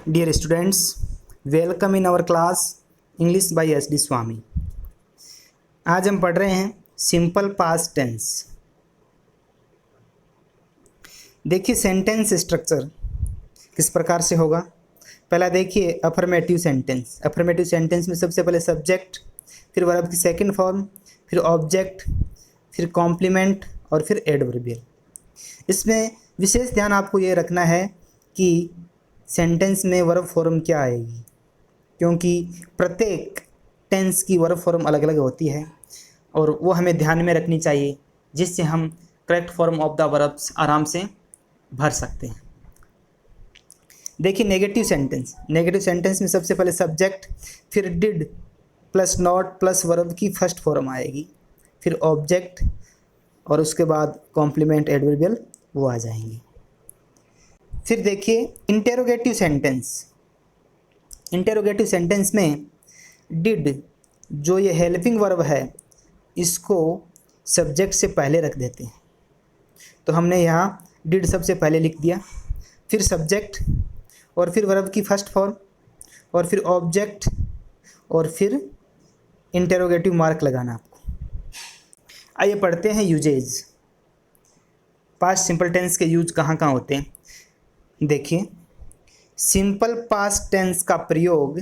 Dear students, welcome in our class English by SD स्वामी। आज हम पढ़ रहे हैं सिंपल पास्ट टेंस। देखिए सेंटेंस स्ट्रक्चर किस प्रकार से होगा। पहला देखिए अफर्मेटिव सेंटेंस। अफर्मेटिव सेंटेंस में सबसे पहले सब्जेक्ट, फिर वर्ब की सेकंड फॉर्म, फिर ऑब्जेक्ट, फिर कॉम्प्लीमेंट और फिर एडवर्बियल। इसमें विशेष ध्यान आपको ये रखना है कि सेंटेंस में वर्ब फॉर्म क्या आएगी, क्योंकि प्रत्येक टेंस की वर्ब फॉर्म अलग अलग होती है और वो हमें ध्यान में रखनी चाहिए, जिससे हम correct form of the verbs आराम से भर सकते हैं। देखिए नेगेटिव सेंटेंस। नेगेटिव सेंटेंस में सबसे पहले सब्जेक्ट, फिर did plus not plus verb की फर्स्ट फॉर्म आएगी, फिर ऑब्जेक्ट और उसके बाद कॉम्प्लीमेंट एडवर्बियल वो आ जाएंगी। फिर देखिए इंटेरोगेटिव सेंटेंस। इंटेरोगेटिव सेंटेंस में डिड, जो ये हेल्पिंग वर्ब है, इसको सब्जेक्ट से पहले रख देते हैं। तो हमने यहाँ डिड सबसे पहले लिख दिया, फिर सब्जेक्ट और फिर वर्ब की फर्स्ट फॉर्म और फिर ऑब्जेक्ट और फिर इंटेरोगेटिव मार्क लगाना आपको। आइए पढ़ते हैं यूजेज। पास्ट सिंपल टेंस के यूज कहाँ कहाँ होते हैं। देखिए सिंपल पास्ट टेंस का प्रयोग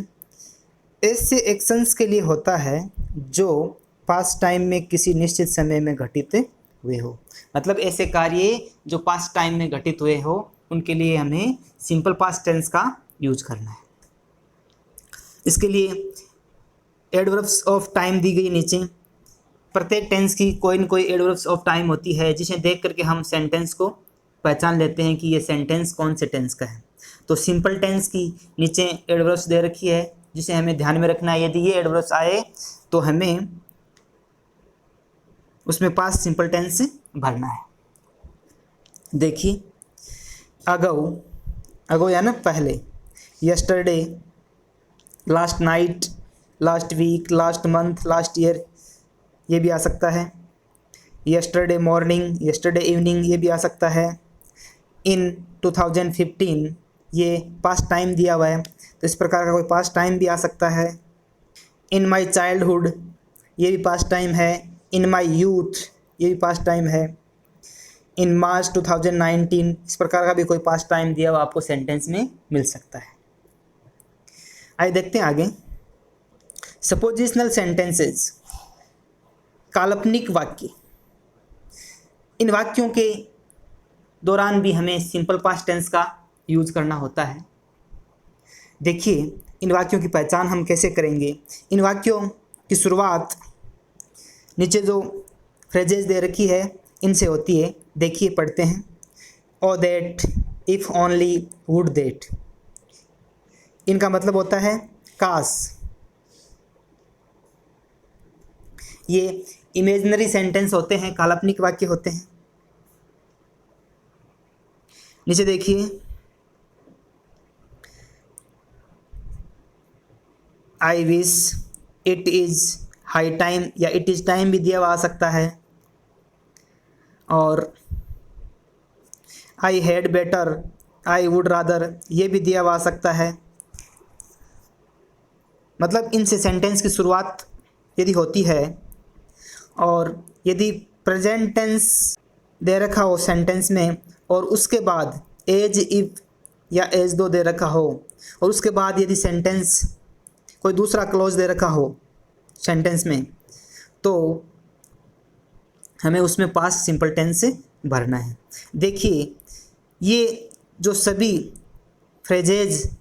ऐसे एक्शंस के लिए होता है जो पास्ट टाइम में किसी निश्चित समय में घटित हुए हो। मतलब ऐसे कार्य जो पास्ट टाइम में घटित हुए हो उनके लिए हमें सिंपल पास्ट टेंस का यूज करना है। इसके लिए एडवर्ब्स ऑफ टाइम दी गई नीचे। प्रत्येक टेंस की कोई न कोई एडवर्ब्स ऑफ टाइम होती है, जिसे देख करके हम सेंटेंस को पहचान लेते हैं कि ये सेंटेंस कौन से टेंस का है। तो सिंपल टेंस की नीचे एडवर्ब्स दे रखी है, जिसे हमें ध्यान में रखना है। यदि ये एडवर्ब्स आए तो हमें उसमें पास्ट सिंपल टेंस भरना है। देखिए अगो, अगो या ना पहले, yesterday, last night, last week, last month, last year, ये भी आ सकता है। यस्टरडे मॉर्निंग, यस्टरडे इवनिंग, ये भी आ सकता है। इन 2015, ये पास्ट टाइम दिया हुआ है तो इस प्रकार का कोई पास्ट टाइम भी आ सकता है। इन माई चाइल्डहुड, ये भी पास्ट टाइम है। इन माई यूथ, ये भी पास्ट टाइम है। इन मार्च 2019, इस प्रकार का भी कोई पास्ट टाइम दिया हुआ आपको सेंटेंस में मिल सकता है। आइए देखते हैं आगे। सपोजिशनल सेंटेंसेस, काल्पनिक वाक्य। इन वाक्यों के दौरान भी हमें सिंपल पास्ट टेंस का यूज करना होता है। देखिए इन वाक्यों की पहचान हम कैसे करेंगे। इन वाक्यों की शुरुआत नीचे जो फ्रेजेस दे रखी है इनसे होती है। देखिए पढ़ते हैं। O that, if only, would that, इनका मतलब होता है काश। ये इमेजिनरी सेंटेंस होते हैं, काल्पनिक वाक्य होते हैं। नीचे देखिए I wish, it is high time या इट इज़ टाइम भी दिया हुआ आ सकता है। और I had better, I would rather, ये भी दिया हुआ आ सकता है। मतलब इनसे सेंटेंस की शुरुआत यदि होती है और यदि प्रेजेंट टेंस दे रखा हो सेंटेंस में और उसके बाद एज इफ या एज दो दे रखा हो और उसके बाद यदि सेंटेंस कोई दूसरा क्लॉज दे रखा हो सेंटेंस में, तो हमें उसमें पास्ट सिंपल टेंस से भरना है। देखिए ये जो सभी फ्रेजेज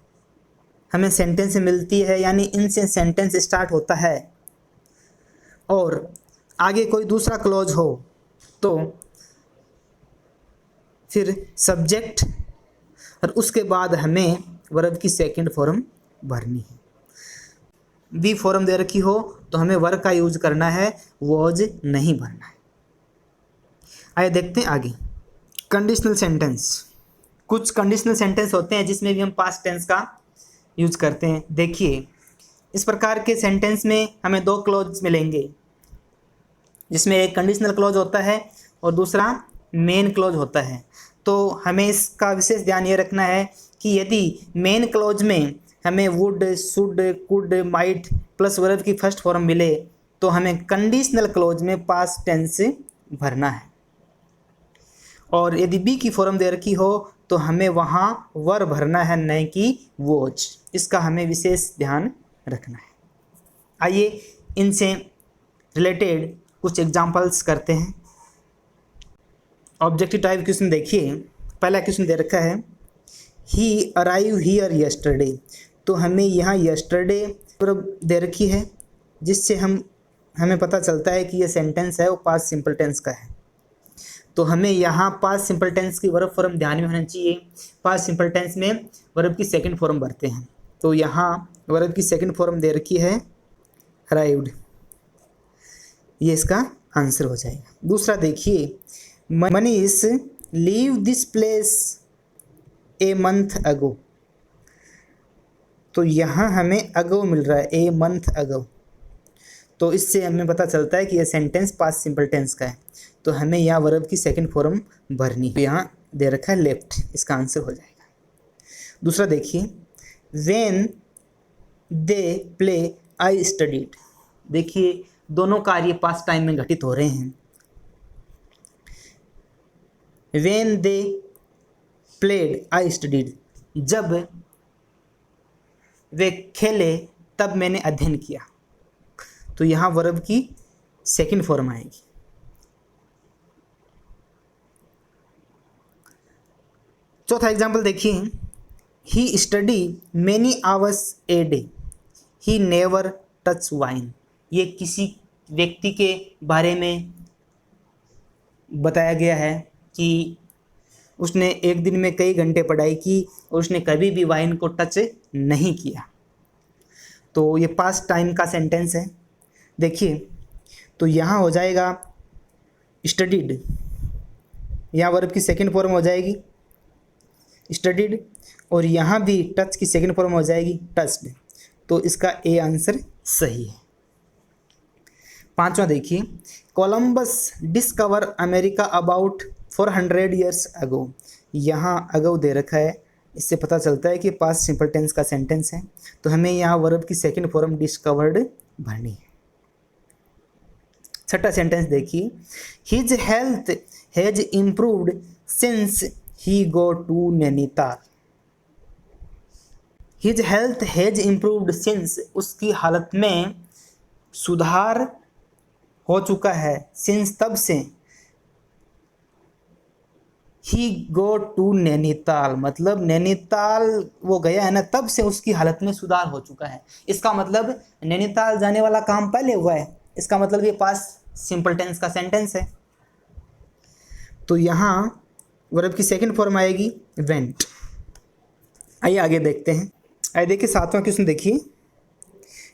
हमें सेंटेंस से मिलती है, यानी इनसे सेंटेंस स्टार्ट होता है और आगे कोई दूसरा क्लॉज हो तो फिर सब्जेक्ट और उसके बाद हमें वर्ब की सेकंड फॉर्म भरनी है। बी फॉर्म दे रखी हो तो हमें वर्ब का यूज करना है, वॉज नहीं भरना है। आइए देखते हैं आगे। Conditional sentence. कुछ कंडीशनल सेंटेंस होते हैं जिसमें भी हम पास्ट टेंस का यूज करते हैं। देखिए इस प्रकार के सेंटेंस में हमें दो क्लॉज मिलेंगे, जिसमें एक कंडीशनल क्लॉज होता है और दूसरा मेन क्लॉज होता है। तो हमें इसका विशेष ध्यान ये रखना है कि यदि मेन क्लॉज में हमें would, should, could, might plus verb की फर्स्ट फॉर्म मिले तो हमें कंडीशनल क्लॉज में पास्ट टेंस भरना है, और यदि बी की फॉर्म दे रखी हो तो हमें वहाँ वर भरना है, न कि वॉज। इसका हमें विशेष ध्यान रखना है। आइए इनसे रिलेटेड कुछ एग्जांपल्स करते हैं। ऑब्जेक्टिव टाइप क्वेश्चन देखिए, पहला क्वेश्चन दे रखा है ही अराइव हियर यस्टरडे। तो हमें यहाँ यस्टरडे दे रखी है, जिससे हमें पता चलता है कि ये सेंटेंस है वो पास्ट सिंपल टेंस का है। तो हमें यहाँ पास्ट सिंपल टेंस की वर्ब फॉर्म ध्यान में होना चाहिए। पास्ट सिंपल टेंस में वर्ब की सेकंड फॉर्म भरते हैं, तो यहाँ वर्ब की सेकंड फॉर्म दे रखी है अराइव्ड, ये इसका आंसर हो जाएगा। दूसरा देखिए, Manish leave this place a month ago. तो यहाँ हमें अगो मिल रहा है, ए मंथ अगो, तो इससे हमें पता चलता है कि यह सेंटेंस पास्ट सिंपल टेंस का है। तो हमें यहाँ वर्ब की सेकंड फॉर्म भरनी है, यहाँ दे रखा है लेफ्ट, इसका आंसर हो जाएगा। दूसरा देखिए, when they play I studied. देखिए दोनों कार्य पास्ट टाइम में घटित हो रहे हैं। When they played I studied, जब वे खेले तब मैंने अध्ययन किया, तो यहाँ वर्ब की सेकंड फॉर्म आएगी। चौथा एग्जाम्पल देखिए, he study many hours a day, he never touch wine. ये किसी व्यक्ति के बारे में बताया गया है कि उसने एक दिन में कई घंटे पढ़ाई की और उसने कभी भी वाइन को टच नहीं किया। तो ये पास्ट टाइम का सेंटेंस है। देखिए तो यहाँ हो जाएगा स्टडीड, यहाँ वर्ब की सेकंड फॉर्म हो जाएगी स्टडीड, और यहाँ भी टच की सेकंड फॉर्म हो जाएगी टच्ड। तो इसका ए आंसर सही है। पांचवा देखिए, Columbus discover America about 400 years ago. यहाँ अगो दे रखा है, इससे पता चलता है कि पास्ट सिंपल टेंस का सेंटेंस है। तो हमें यहाँ वर्ब की सेकंड फॉर्म डिस्कवर्ड भरनी है। छठा सेंटेंस देखिए, his health has improved since he go to Nainital. His health has improved since, उसकी हालत में सुधार हो चुका है, सिंस तब से, ही गो टू नैनीताल मतलब नैनीताल वो गया है ना, तब से उसकी हालत में सुधार हो चुका है। इसका मतलब नैनीताल जाने वाला काम पहले हुआ है, इसका मतलब ये पास्ट सिंपल टेंस का सेंटेंस है। तो यहाँ वर्ब की सेकंड फॉर्म आएगी वेंट। आइए आगे देखते हैं। आइए देखिए सातवां क्वेश्चन देखिए,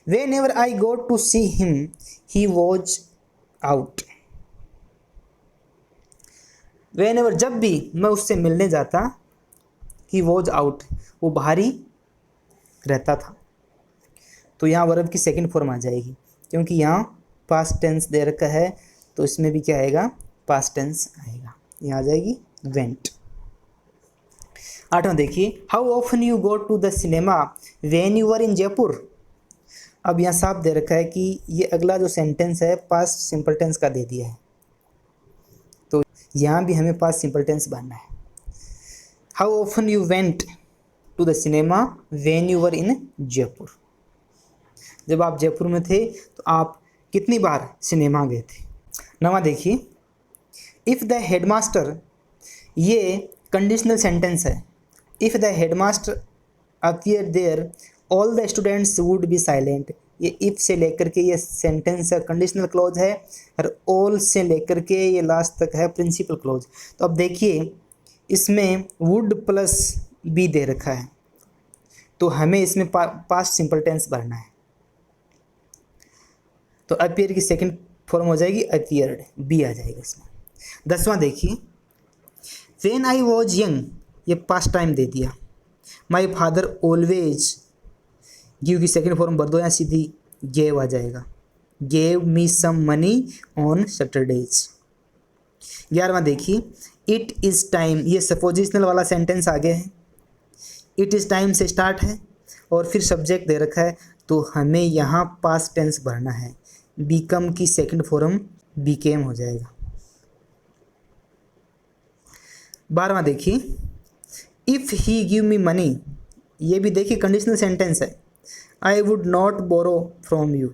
whenever I go to see him he was out. Whenever जब भी मैं उससे मिलने जाता, ही वॉज आउट वो बाहर ही रहता था। तो यहाँ वर्ब की सेकंड फॉर्म आ जाएगी, क्योंकि यहाँ पास्ट टेंस दे रखा है, तो इसमें भी क्या आएगा पास्ट टेंस आएगा, यहाँ आ जाएगी वेंट। आठवां देखिए, how often you go to the cinema when you were in Jaipur. अब यहाँ साफ दे रखा है कि ये अगला जो सेंटेंस है पास्ट सिंपल टेंस का दे दिया है, तो यहाँ भी हमें पास्ट सिंपल टेंस भरना है। How often you went to the cinema when you were in Jaipur. जब आप जयपुर में थे तो आप कितनी बार सिनेमा गए थे। नवा देखिए, इफ़ द हेडमास्टर, ये कंडीशनल सेंटेंस है। If the headmaster appear there all the students would be silent. ये इफ़ से लेकर के ये सेंटेंस है कंडीशनल क्लॉज है, और ऑल से लेकर के ये लास्ट तक है प्रिंसिपल क्लॉज। तो अब देखिए इसमें वुड प्लस बी दे रखा है, तो हमें इसमें पास्ट सिंपल टेंस भरना है। तो अपीयर की सेकंड फॉर्म हो जाएगी अपीयर्ड, बी आ जाएगा इसमें। 10वां देखिए, व्हेन आई वॉज यंग, ये पास्ट टाइम दे दिया। माई फादर ऑलवेज, गिव की सेकंड फॉर्म भर दो, यहाँ सीधी गेव आ जाएगा, gave me some money on Saturdays. 11वां देखिए, इट इज़ टाइम, ये सपोजिशनल वाला सेंटेंस आगे है, इट इज़ टाइम से स्टार्ट है और फिर सब्जेक्ट दे रखा है, तो हमें यहाँ पास्ट टेंस भरना है, बिकम की सेकंड फॉर्म बिकेम हो जाएगा। 12वां देखिए, if he give me money, ये भी देखिए कंडीशनल सेंटेंस है, I would not borrow from you,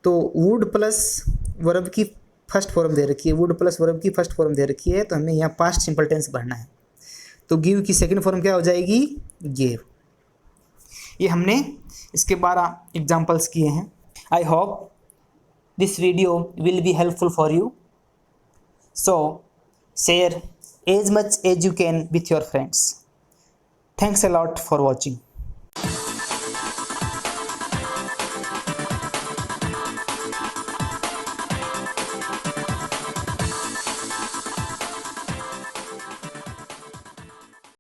तो वुड प्लस वर्ब की फर्स्ट फॉर्म दे रखी है, वुड प्लस वर्ब की फर्स्ट फॉर्म दे रखी है, तो हमें यहाँ पास्ट सिंपल टेंस भरना है, तो गिव की सेकंड फॉर्म क्या हो जाएगी, गिव। ये हमने इसके 12 एग्जाम्पल्स किए हैं। I hope this video will be helpful for you, so share as much as you can with your friends. Thanks a lot for watching.